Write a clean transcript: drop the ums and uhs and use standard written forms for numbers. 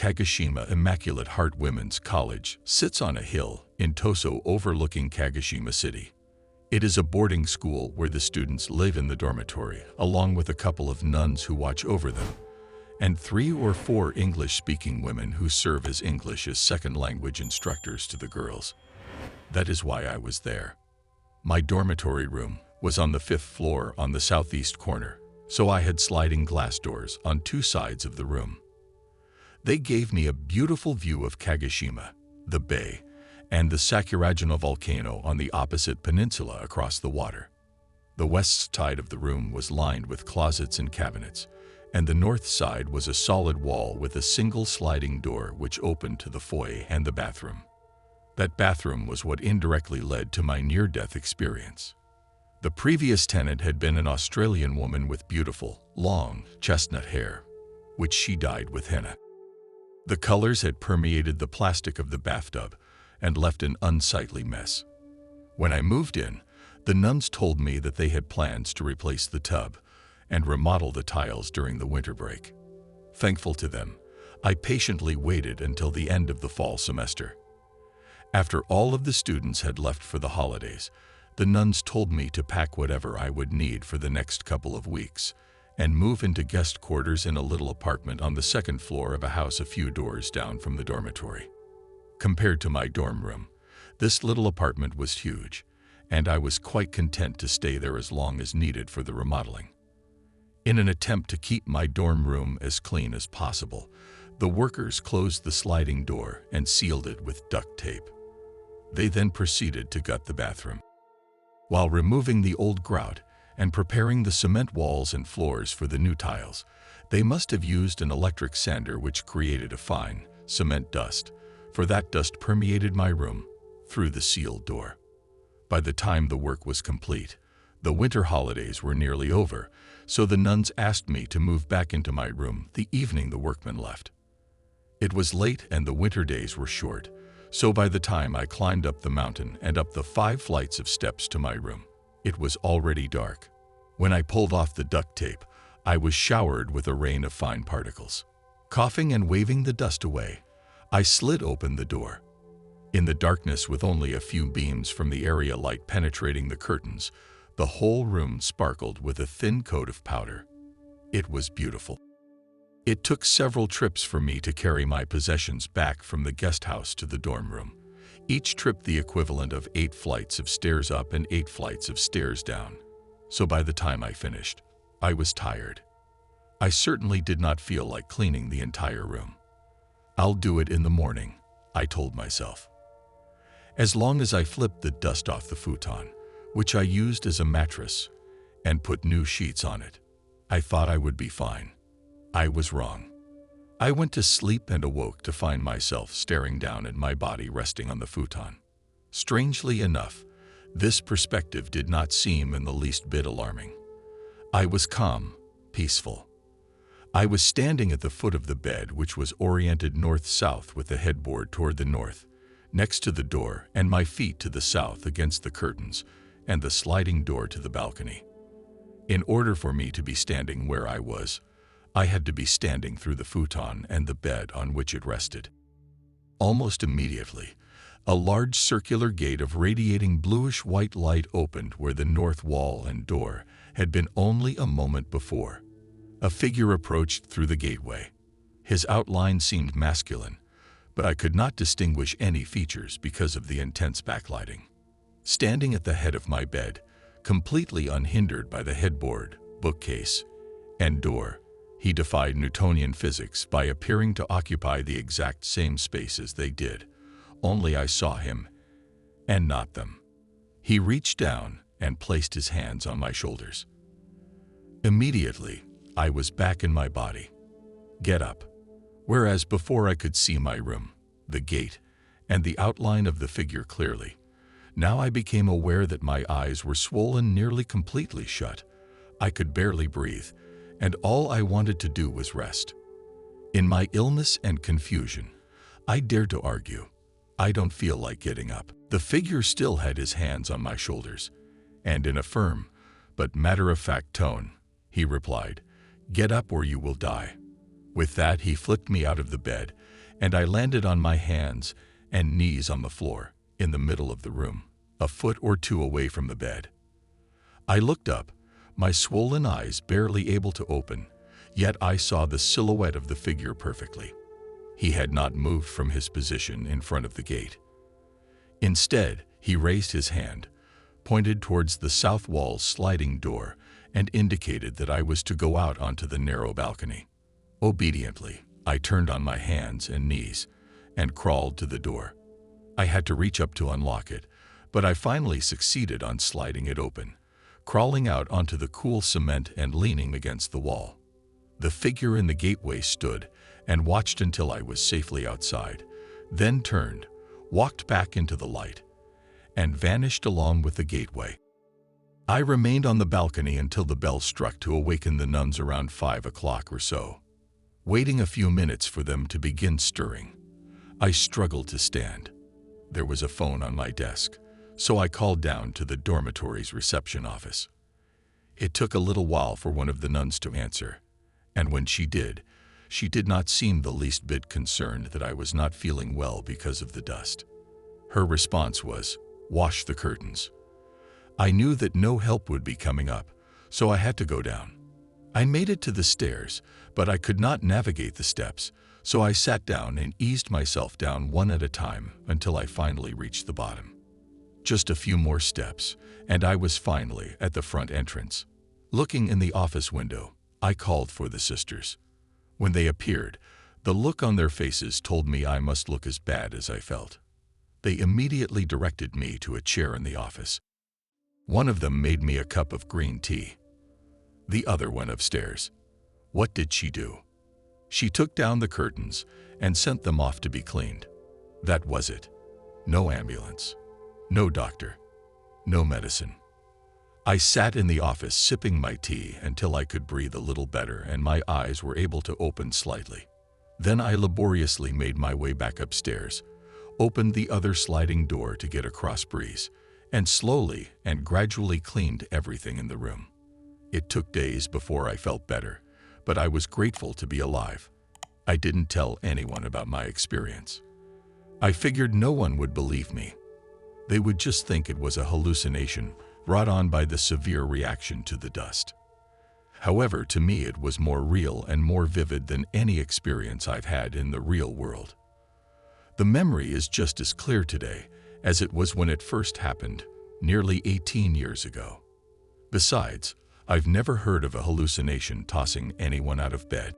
Kagoshima Immaculate Heart Women's College sits on a hill in Toso overlooking Kagoshima City. It is a boarding school where the students live in the dormitory, along with a couple of nuns who watch over them, and 3 or 4 English-speaking women who serve as English as second language instructors to the girls. That is why I was there. My dormitory room was on the 5th floor on the southeast corner, so I had sliding glass doors on 2 sides of the room. They gave me a beautiful view of Kagoshima, the bay, and the Sakurajima volcano on the opposite peninsula across the water. The west side of the room was lined with closets and cabinets, and the north side was a solid wall with a single sliding door which opened to the foyer and the bathroom. That bathroom was what indirectly led to my near-death experience. The previous tenant had been an Australian woman with beautiful, long, chestnut hair, which she dyed with henna. The colors had permeated the plastic of the bathtub and left an unsightly mess. When I moved in, the nuns told me that they had plans to replace the tub and remodel the tiles during the winter break. Thankful to them, I patiently waited until the end of the fall semester. After all of the students had left for the holidays, the nuns told me to pack whatever I would need for the next couple of weeks and move into guest quarters in a little apartment on the 2nd floor of a house a few doors down from the dormitory. Compared to my dorm room, this little apartment was huge, and I was quite content to stay there as long as needed for the remodeling. In an attempt to keep my dorm room as clean as possible, the workers closed the sliding door and sealed it with duct tape. They then proceeded to gut the bathroom. While removing the old grout and preparing the cement walls and floors for the new tiles, they must have used an electric sander which created a fine cement dust, for that dust permeated my room through the sealed door. By the time the work was complete, the winter holidays were nearly over, so the nuns asked me to move back into my room the evening the workmen left. It was late and the winter days were short, so by the time I climbed up the mountain and up the 5 flights of steps to my room, it was already dark. When I pulled off the duct tape, I was showered with a rain of fine particles. Coughing and waving the dust away, I slid open the door. In the darkness, with only a few beams from the area light penetrating the curtains, the whole room sparkled with a thin coat of powder. It was beautiful. It took several trips for me to carry my possessions back from the guest house to the dorm room, each trip the equivalent of 8 flights of stairs up and 8 flights of stairs down. So by the time I finished, I was tired. I certainly did not feel like cleaning the entire room. I'll do it in the morning, I told myself. As long as I flipped the dust off the futon, which I used as a mattress, and put new sheets on it, I thought I would be fine. I was wrong. I went to sleep and awoke to find myself staring down at my body resting on the futon. Strangely enough, this perspective did not seem in the least bit alarming. I was calm, peaceful. I was standing at the foot of the bed, which was oriented north-south with the headboard toward the north, next to the door, and my feet to the south against the curtains and the sliding door to the balcony. In order for me to be standing where I was, I had to be standing through the futon and the bed on which it rested. Almost immediately, a large circular gate of radiating bluish-white light opened where the north wall and door had been only a moment before. A figure approached through the gateway. His outline seemed masculine, but I could not distinguish any features because of the intense backlighting. Standing at the head of my bed, completely unhindered by the headboard, bookcase, and door, he defied Newtonian physics by appearing to occupy the exact same space as they did, only I saw him, and not them. He reached down and placed his hands on my shoulders. Immediately, I was back in my body. Get up. Whereas before I could see my room, the gate, and the outline of the figure clearly, now I became aware that my eyes were swollen nearly completely shut. I could barely breathe, and all I wanted to do was rest. In my illness and confusion, I dared to argue, I don't feel like getting up. The figure still had his hands on my shoulders, and in a firm but matter-of-fact tone, he replied, "Get up or you will die." With that, he flipped me out of the bed, and I landed on my hands and knees on the floor, in the middle of the room, a foot or two away from the bed. I looked up, my swollen eyes barely able to open, yet I saw the silhouette of the figure perfectly. He had not moved from his position in front of the gate. Instead, he raised his hand, pointed towards the south wall's sliding door, and indicated that I was to go out onto the narrow balcony. Obediently, I turned on my hands and knees and crawled to the door. I had to reach up to unlock it, but I finally succeeded on sliding it open, crawling out onto the cool cement and leaning against the wall. The figure in the gateway stood and watched until I was safely outside, then turned, walked back into the light, and vanished along with the gateway. I remained on the balcony until the bell struck to awaken the nuns around 5 o'clock or so. Waiting a few minutes for them to begin stirring, I struggled to stand. There was a phone on my desk, so I called down to the dormitory's reception office. It took a little while for one of the nuns to answer, and when she did not seem the least bit concerned that I was not feeling well because of the dust. Her response was, "Wash the curtains." I knew that no help would be coming up, so I had to go down. I made it to the stairs, but I could not navigate the steps, so I sat down and eased myself down one at a time until I finally reached the bottom. Just a few more steps, and I was finally at the front entrance. Looking in the office window, I called for the sisters. When they appeared, the look on their faces told me I must look as bad as I felt. They immediately directed me to a chair in the office. One of them made me a cup of green tea. The other went upstairs. What did she do? She took down the curtains and sent them off to be cleaned. That was it. No ambulance. No doctor. No medicine. I sat in the office sipping my tea until I could breathe a little better and my eyes were able to open slightly. Then I laboriously made my way back upstairs, opened the other sliding door to get a cross breeze, and slowly and gradually cleaned everything in the room. It took days before I felt better, but I was grateful to be alive. I didn't tell anyone about my experience. I figured no one would believe me. They would just think it was a hallucination brought on by the severe reaction to the dust. However, to me it was more real and more vivid than any experience I've had in the real world. The memory is just as clear today as it was when it first happened, nearly 18 years ago. Besides, I've never heard of a hallucination tossing anyone out of bed.